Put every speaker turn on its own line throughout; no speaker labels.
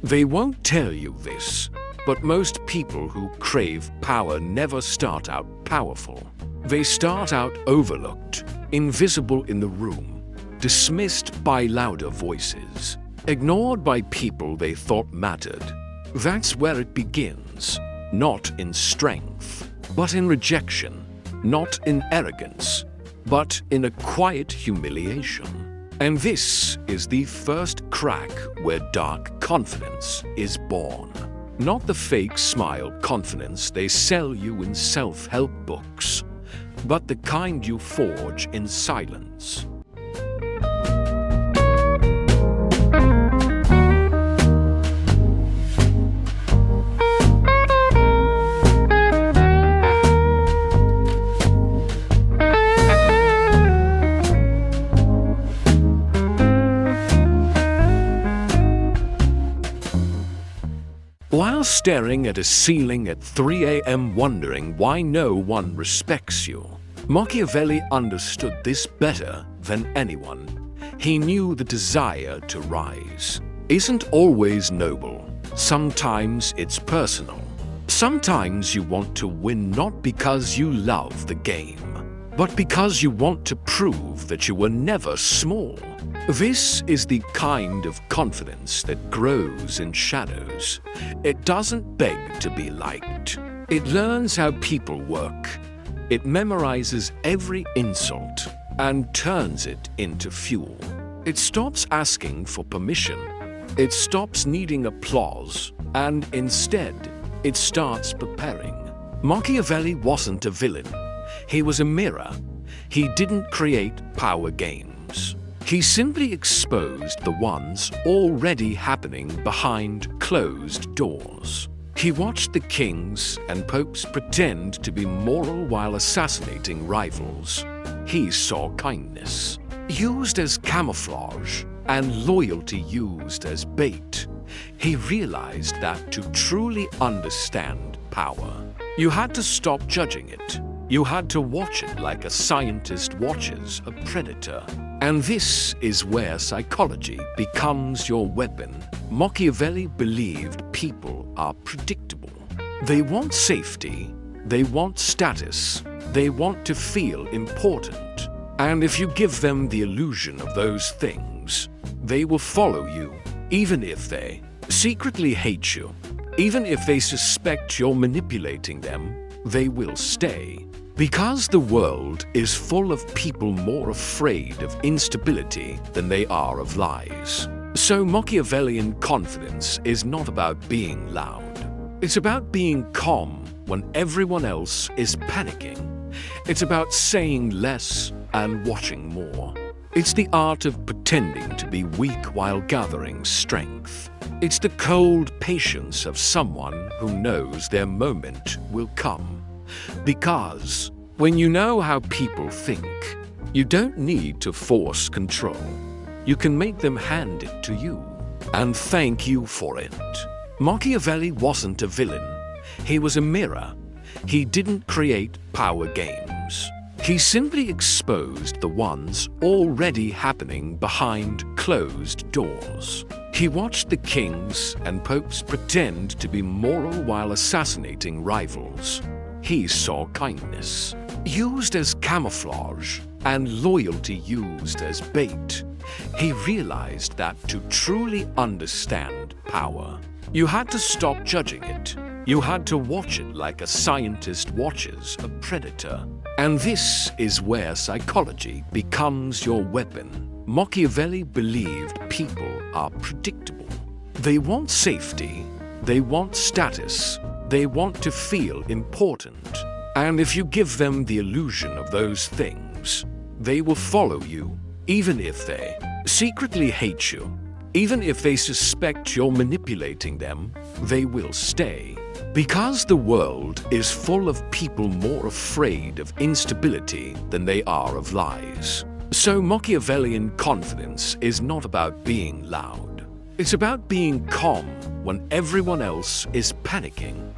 They won't tell you this, but most people who crave power never start out powerful. They start out overlooked, invisible in the room, dismissed by louder voices, ignored by people they thought mattered. That's where it begins, not in strength, but in rejection, not in arrogance, but in a quiet humiliation. And this is the first crack where dark confidence is born. Not the fake smile confidence they sell you in self-help books, but the kind you forge in silence. While staring at a ceiling at 3 a.m. wondering why no one respects you, Machiavelli understood this better than anyone. He knew the desire to rise isn't always noble. Sometimes it's personal. Sometimes you want to win not because you love the game, but because you want to prove that you were never small. This is the kind of confidence that grows in shadows. It doesn't beg to be liked. It learns how people work. It memorizes every insult and turns it into fuel. It stops asking for permission. It stops needing applause, and instead, it starts preparing. Machiavelli wasn't a villain. He was a mirror. He didn't create power games. He simply exposed the ones already happening behind closed doors. He watched the kings and popes pretend to be moral while assassinating rivals. He saw kindness used as camouflage and loyalty used as bait. He realized that to truly understand power, you had to stop judging it. You had to watch it like a scientist watches a predator. And this is where psychology becomes your weapon. Machiavelli believed people are predictable. They want safety, they want status, they want to feel important. And if you give them the illusion of those things, they will follow you, even if they secretly hate you. Even if they suspect you're manipulating them, they will stay. Because the world is full of people more afraid of instability than they are of lies. So Machiavellian confidence is not about being loud. It's about being calm when everyone else is panicking. It's about saying less and watching more. It's the art of pretending to be weak while gathering strength. It's the cold patience of someone who knows their moment will come. Because when you know how people think, you don't need to force control. You can make them hand it to you and thank you for it. Machiavelli wasn't a villain. He was a mirror. He didn't create power games. He simply exposed the ones already happening behind closed doors. He watched the kings and popes pretend to be moral while assassinating rivals. He saw kindness used as camouflage and loyalty used as bait. He realized that to truly understand power, you had to stop judging it. You had to watch it like a scientist watches a predator. And this is where psychology becomes your weapon. Machiavelli believed people are predictable. They want safety, they want status, they want to feel important. And if you give them the illusion of those things, they will follow you, even if they secretly hate you. Even if they suspect you're manipulating them, they will stay. Because the world is full of people more afraid of instability than they are of lies. So Machiavellian confidence is not about being loud. It's about being calm when everyone else is panicking.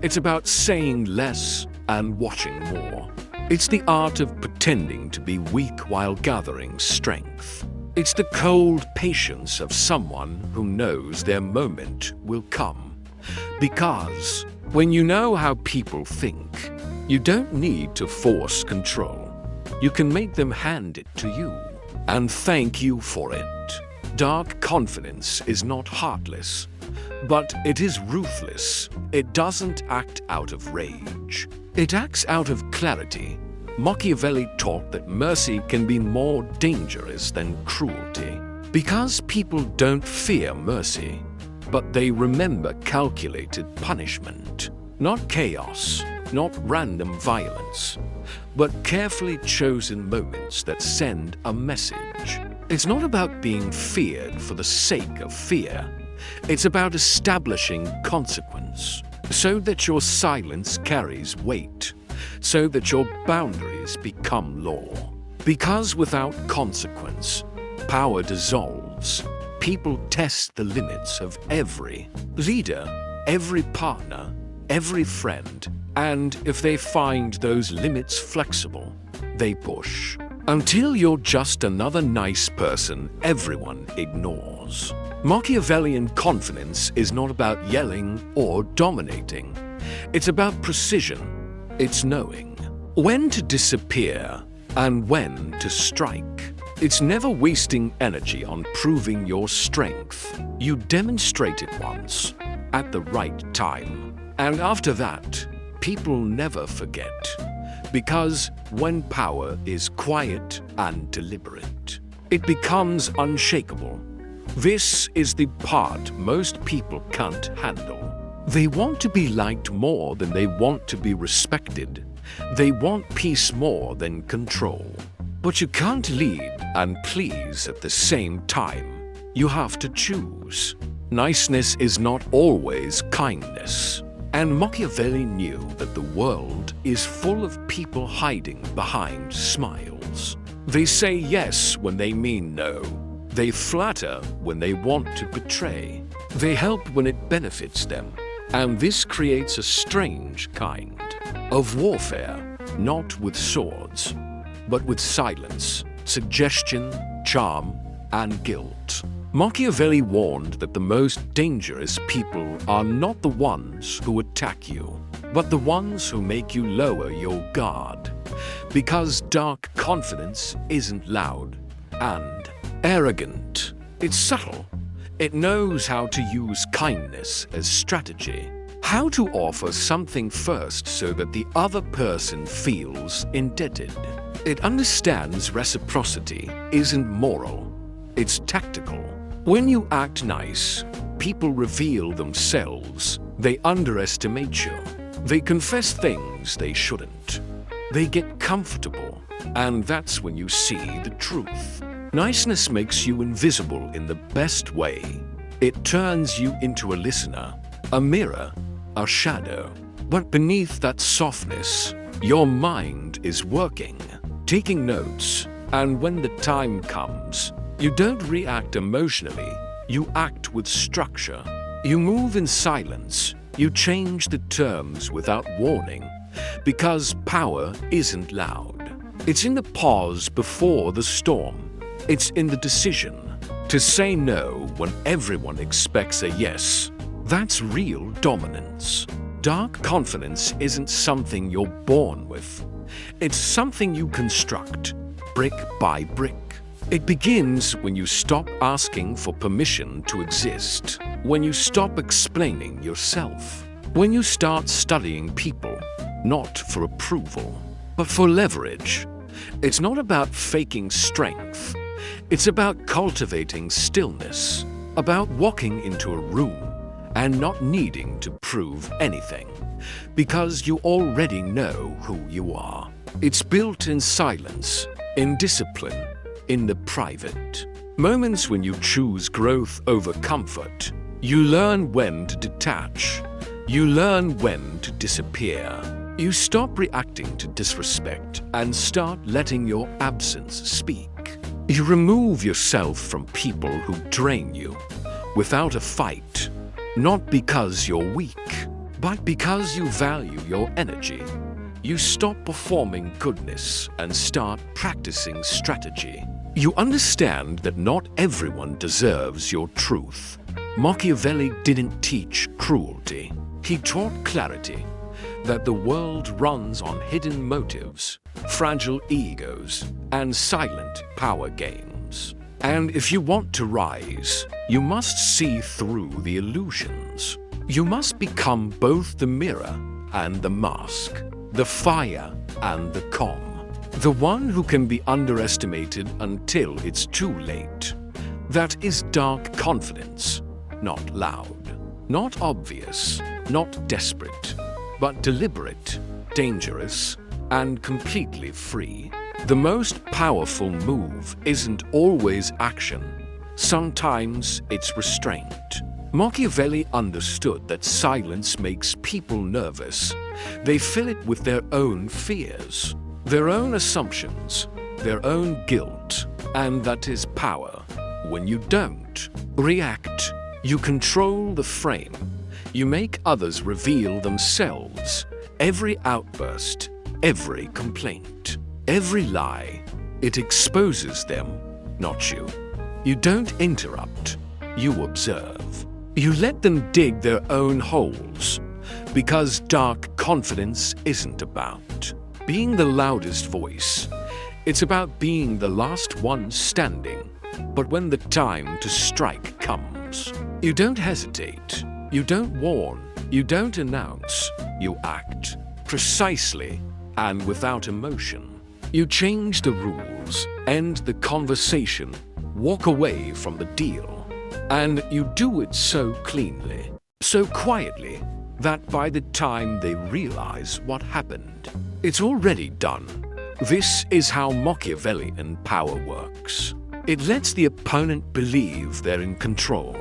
It's about saying less and watching more. It's the art of pretending to be weak while gathering strength. It's the cold patience of someone who knows their moment will come. Because when you know how people think, you don't need to force control. You can make them hand it to you and thank you for it. Dark confidence is not heartless, but it is ruthless. It doesn't act out of rage. It acts out of clarity. Machiavelli taught that mercy can be more dangerous than cruelty. Because people don't fear mercy, but they remember calculated punishment. Not chaos, not random violence, but carefully chosen moments that send a message. It's not about being feared for the sake of fear. It's about establishing consequence, so that your silence carries weight, so that your boundaries become law. Because without consequence, power dissolves. People test the limits of every leader, every partner, every friend, and if they find those limits flexible, they push. Until you're just another nice person everyone ignores. Machiavellian confidence is not about yelling or dominating. It's about precision. It's knowing when to disappear and when to strike. It's never wasting energy on proving your strength. You demonstrate it once, at the right time. And after that, people never forget. Because when power is quiet and deliberate, it becomes unshakable. This is the part most people can't handle. They want to be liked more than they want to be respected. They want peace more than control. But you can't lead and please at the same time. You have to choose. Niceness is not always kindness. And Machiavelli knew that the world is full of people hiding behind smiles. They say yes when they mean no. They flatter when they want to betray. They help when it benefits them. And this creates a strange kind of warfare, not with swords, but with silence, suggestion, charm, and guilt. Machiavelli warned that the most dangerous people are not the ones who attack you, but the ones who make you lower your guard. Because dark confidence isn't loud and arrogant. It's subtle. It knows how to use kindness as strategy. How to offer something first so that the other person feels indebted. It understands reciprocity isn't moral, it's tactical. When you act nice, people reveal themselves. They underestimate you. They confess things they shouldn't. They get comfortable, and that's when you see the truth. Niceness makes you invisible in the best way. It turns you into a listener, a mirror, a shadow. But beneath that softness, your mind is working, taking notes, and when the time comes, you don't react emotionally, you act with structure. You move in silence, you change the terms without warning, because power isn't loud. It's in the pause before the storm. It's in the decision to say no when everyone expects a yes. That's real dominance. Dark confidence isn't something you're born with. It's something you construct, brick by brick. It begins when you stop asking for permission to exist, when you stop explaining yourself, when you start studying people, not for approval, but for leverage. It's not about faking strength. It's about cultivating stillness, about walking into a room and not needing to prove anything, because you already know who you are. It's built in silence, in discipline, in the private. Moments when you choose growth over comfort. You learn when to detach. You learn when to disappear. You stop reacting to disrespect and start letting your absence speak. You remove yourself from people who drain you without a fight, not because you're weak, but because you value your energy. You stop performing goodness and start practicing strategy. You understand that not everyone deserves your truth. Machiavelli didn't teach cruelty. He taught clarity, that the world runs on hidden motives, fragile egos, and silent power games. And if you want to rise, you must see through the illusions. You must become both the mirror and the mask, the fire and the calm. The one who can be underestimated until it's too late. That is dark confidence, not loud, not obvious, not desperate, but deliberate, dangerous, and completely free. The most powerful move isn't always action. Sometimes it's restraint. Machiavelli understood that silence makes people nervous. They fill it with their own fears, their own assumptions, their own guilt, and that is power. When you don't react, you control the frame. You make others reveal themselves. Every outburst, every complaint, every lie, it exposes them, not you. You don't interrupt, you observe. You let them dig their own holes, because dark confidence isn't about being the loudest voice. It's about being the last one standing. But when the time to strike comes, you don't hesitate, you don't warn, you don't announce, you act precisely and without emotion. You change the rules, end the conversation, walk away from the deal. And you do it so cleanly, so quietly, that by the time they realize what happened, it's already done. This is how Machiavellian power works. It lets the opponent believe they're in control.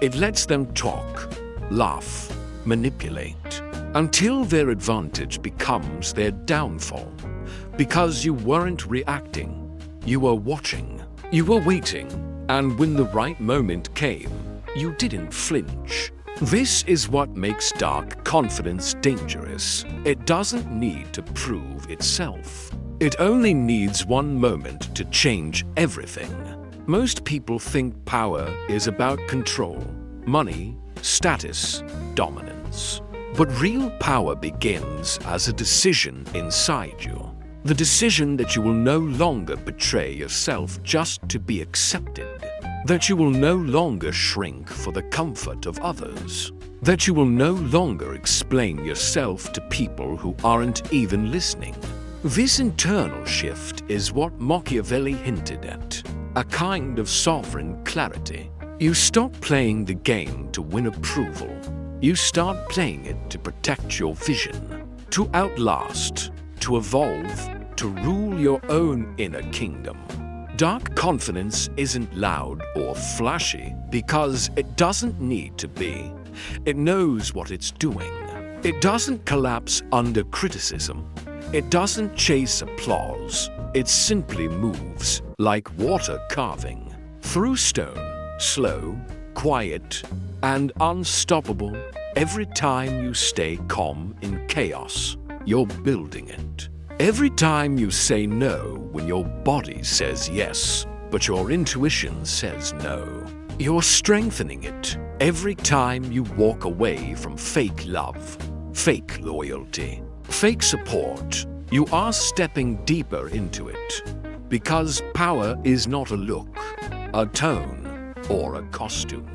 It lets them talk, laugh, manipulate, until their advantage becomes their downfall. Because you weren't reacting, you were watching, you were waiting, and when the right moment came, you didn't flinch. This is what makes dark confidence dangerous. It doesn't need to prove itself. It only needs one moment to change everything. Most people think power is about control, money, status, dominance. But real power begins as a decision inside you. The decision that you will no longer betray yourself just to be accepted. That you will no longer shrink for the comfort of others. That you will no longer explain yourself to people who aren't even listening. This internal shift is what Machiavelli hinted at, a kind of sovereign clarity. You stop playing the game to win approval. You start playing it to protect your vision, to outlast, to evolve, to rule your own inner kingdom. Dark confidence isn't loud or flashy because it doesn't need to be. It knows what it's doing. It doesn't collapse under criticism. It doesn't chase applause. It simply moves like water carving through stone, slow, quiet, and unstoppable. Every time you stay calm in chaos, you're building it. Every time you say no when your body says yes, but your intuition says no, you're strengthening it. Every time you walk away from fake love, fake loyalty, fake support, you are stepping deeper into it. Because power is not a look, a tone, or a costume.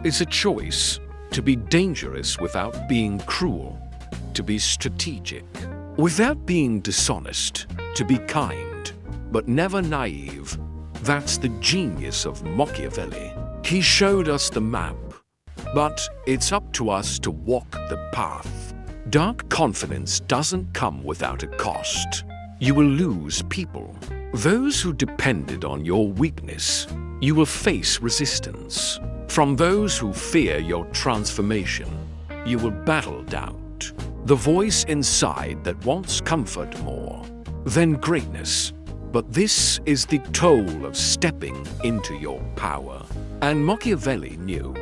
It's a choice to be dangerous without being cruel, to be strategic, without being dishonest, to be kind, but never naive. That's the genius of Machiavelli. He showed us the map, but it's up to us to walk the path. Dark confidence doesn't come without a cost. You will lose people. Those who depended on your weakness. You will face resistance. From those who fear your transformation, you will battle doubt. The voice inside that wants comfort more than greatness. But this is the toll of stepping into your power. And Machiavelli knew,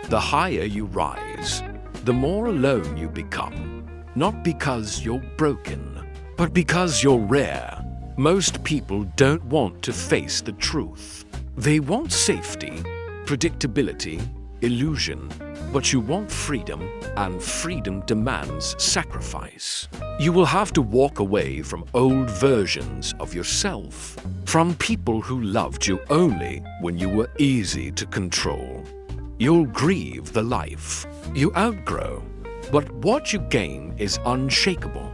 the higher you rise, the more alone you become. Not because you're broken, but because you're rare. Most people don't want to face the truth. They want safety, predictability, illusion, but you want freedom, and freedom demands sacrifice. You will have to walk away from old versions of yourself, from people who loved you only when you were easy to control. You'll grieve the life you outgrow, but what you gain is unshakable.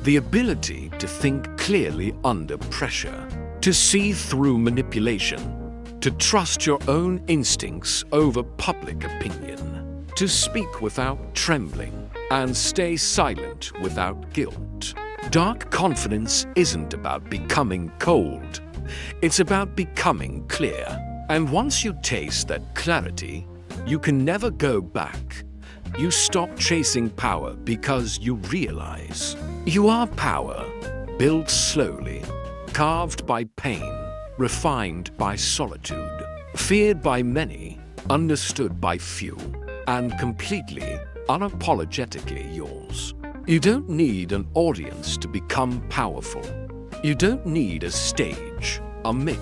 The ability to think clearly under pressure, to see through manipulation, to trust your own instincts over public opinion, to speak without trembling, and stay silent without guilt. Dark confidence isn't about becoming cold. It's about becoming clear. And once you taste that clarity, you can never go back. You stop chasing power because you realize you are power, built slowly, carved by pain, refined by solitude, feared by many, understood by few, and completely, unapologetically yours. You don't need an audience to become powerful. You don't need a stage, a mic,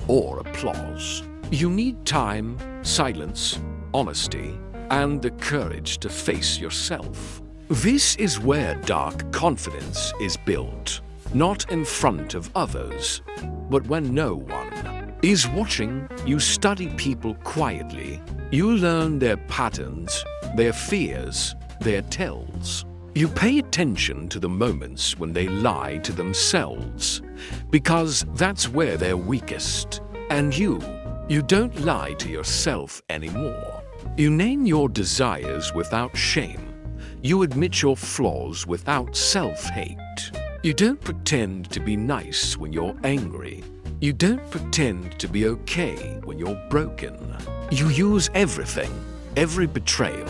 or applause. You need time, silence, honesty, and the courage to face yourself. This is where dark confidence is built, not in front of others, but when no one is watching. You study people quietly. You learn their patterns, their fears, their tells. You pay attention to the moments when they lie to themselves, because that's where they're weakest. And you don't lie to yourself anymore. You name your desires without shame. You admit your flaws without self-hate. You don't pretend to be nice when you're angry. You don't pretend to be okay when you're broken. You use everything, every betrayal,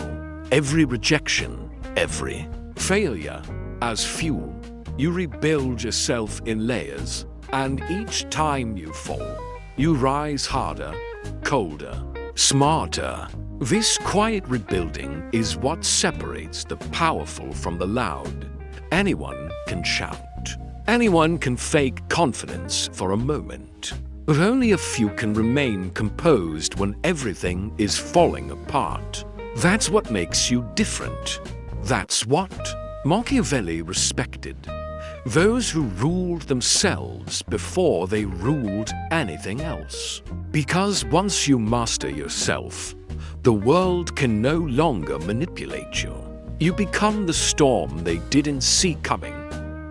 every rejection, every failure as fuel. You rebuild yourself in layers, and each time you fall, you rise harder, colder, smarter. This quiet rebuilding is what separates the powerful from the loud. Anyone can shout. Anyone can fake confidence for a moment. But only a few can remain composed when everything is falling apart. That's what makes you different. That's what Machiavelli respected. Those who ruled themselves before they ruled anything else. Because once you master yourself, the world can no longer manipulate you. You become the storm they didn't see coming,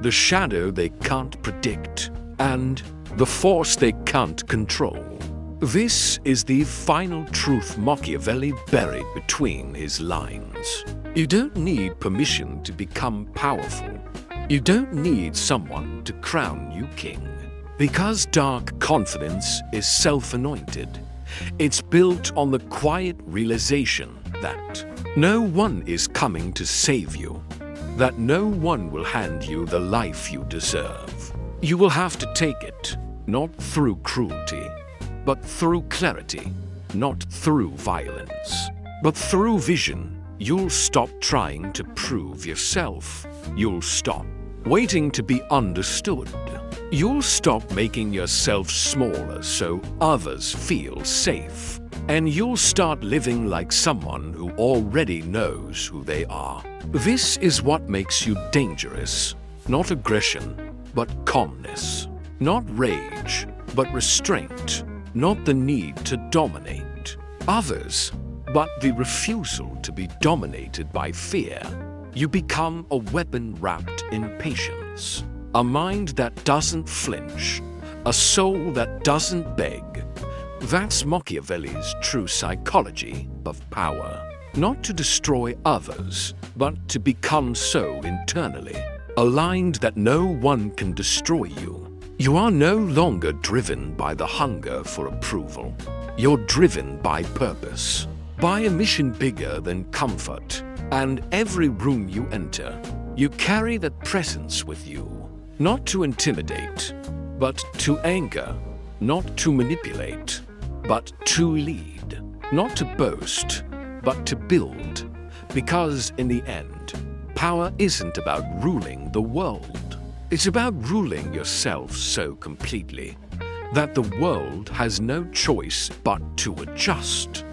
the shadow they can't predict, and the force they can't control. This is the final truth Machiavelli buried between his lines. You don't need permission to become powerful. You don't need someone to crown you king. Because dark confidence is self-anointed. It's built on the quiet realization that no one is coming to save you, that no one will hand you the life you deserve. You will have to take it, not through cruelty, but through clarity, not through violence, but through vision. You'll stop trying to prove yourself. You'll stop waiting to be understood. You'll stop making yourself smaller so others feel safe. And you'll start living like someone who already knows who they are. This is what makes you dangerous. Not aggression, but calmness. Not rage, but restraint. Not the need to dominate others, but the refusal to be dominated by fear. You become a weapon wrapped in patience. A mind that doesn't flinch. A soul that doesn't beg. That's Machiavelli's true psychology of power. Not to destroy others, but to become so internally, aligned that no one can destroy you. You are no longer driven by the hunger for approval. You're driven by purpose, by a mission bigger than comfort. And every room you enter, you carry that presence with you. Not to intimidate, but to anchor. Not to manipulate, but to lead. Not to boast, but to build. Because in the end, power isn't about ruling the world. It's about ruling yourself so completely that the world has no choice but to adjust.